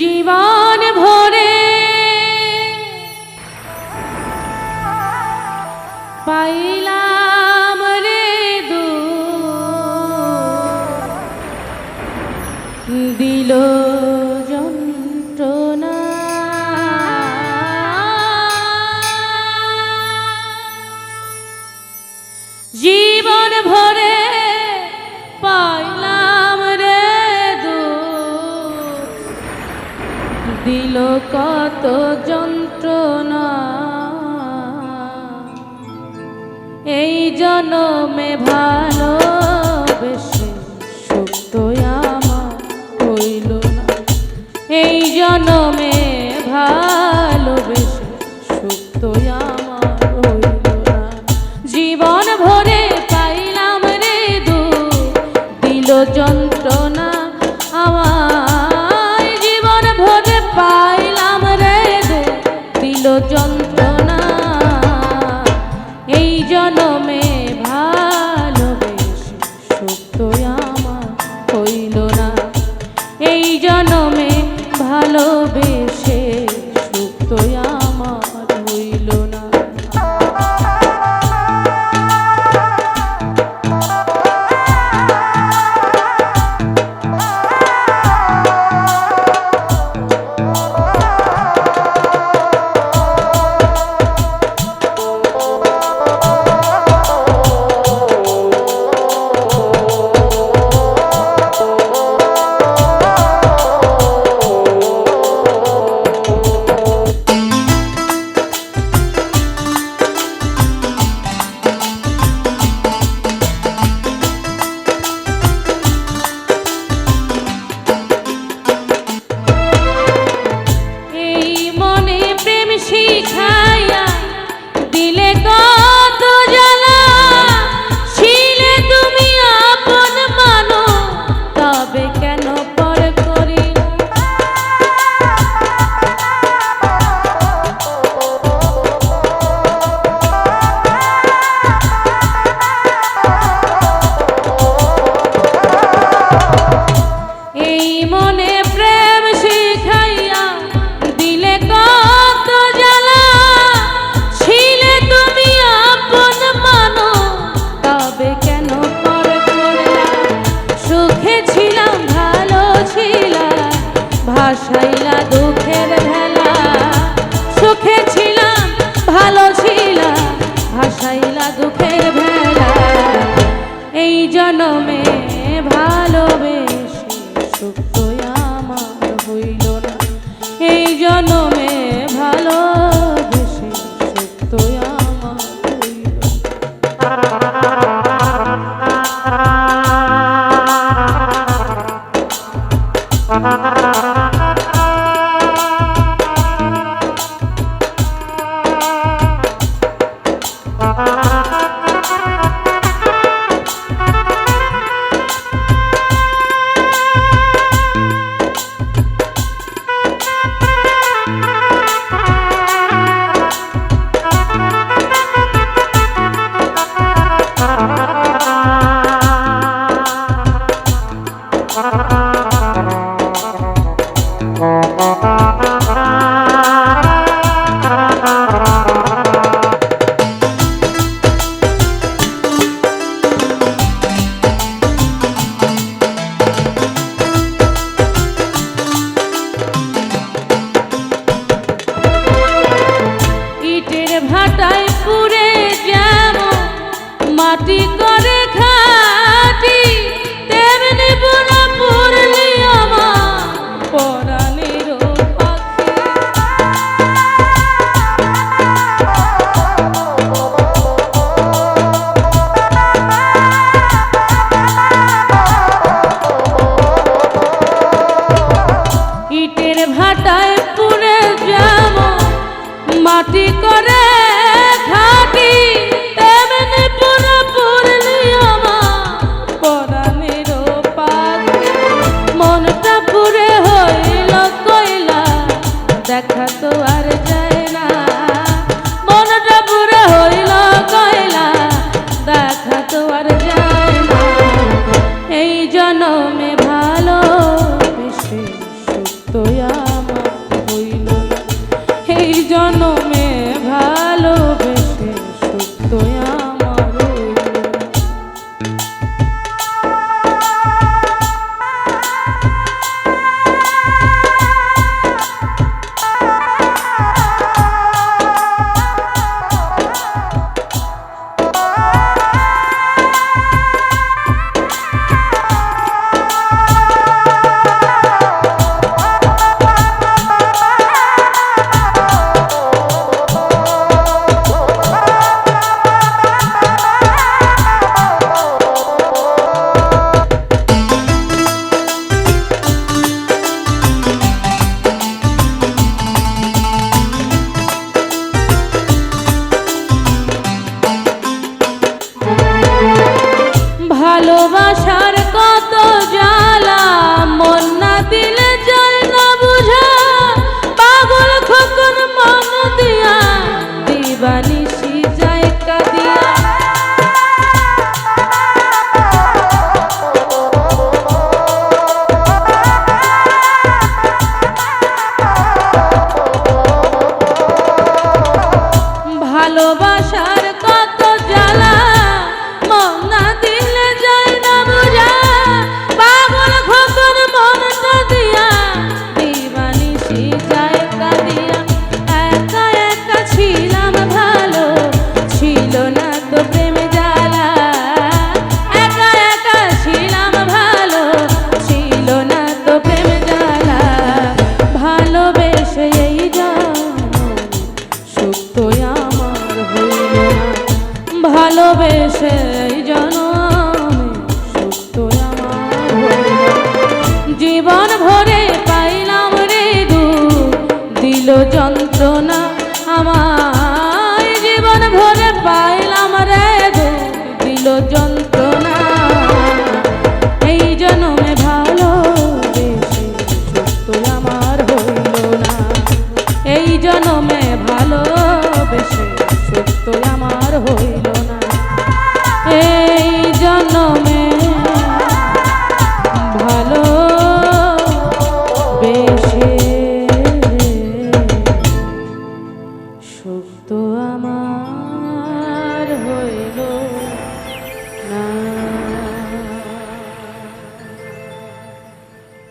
জীবন ভরে পাইলাম রে দিল যন্ত্রণা জীবন ভরে পাইলাম রে দিল কত যন্ত্রণা এই জনমে ভালোবেসে সুখ তো আমার হইল না এই জনমে ভালোবেসে সুখ তো আমার হইল না জীবন ভরে পাইলাম রে দিল যন্ত্রণা আমার জীবন ভরে পাইলাম রে দিল যন্ত্রণা এই জনমে ভালোবেসে সুখ তো আমার হইল না এই জনমে ভালোবেসে সুখ তো আমার হইল না শিখাইয়া দিলে কত জ্বালা ছিলে তুমি আপন মানো তবে কেন পর করি এই মনে প্রেম শিখাইয়া দিলে কত ভাসাইলা দুঃখের ভেলা সুখে ছিলাম ভালো ছিলাম ভাসাইলা দুঃখের ভেলা এই জনমে ভালোবেসে সুখ তো আমার হইল না এই জনমে ভালোবেসে সুখ তো আমার হইল ভাটায় পুরে যেমন মাটি করে খাটি তেমনি পুরা পুরলি আমার পরাণের পাখি ইটের ভাটায় পুরে যেমন মাটি করে খাটি তেমনি পুরা পুরলি আমার পরাণের পাখি মনটা পুরে হইল কইলা দেখা তো আর যায় না মনটা পুরে হইল কইলা দেখা তো আর যায় না এই জনমে ভালোবেসে সুখ তো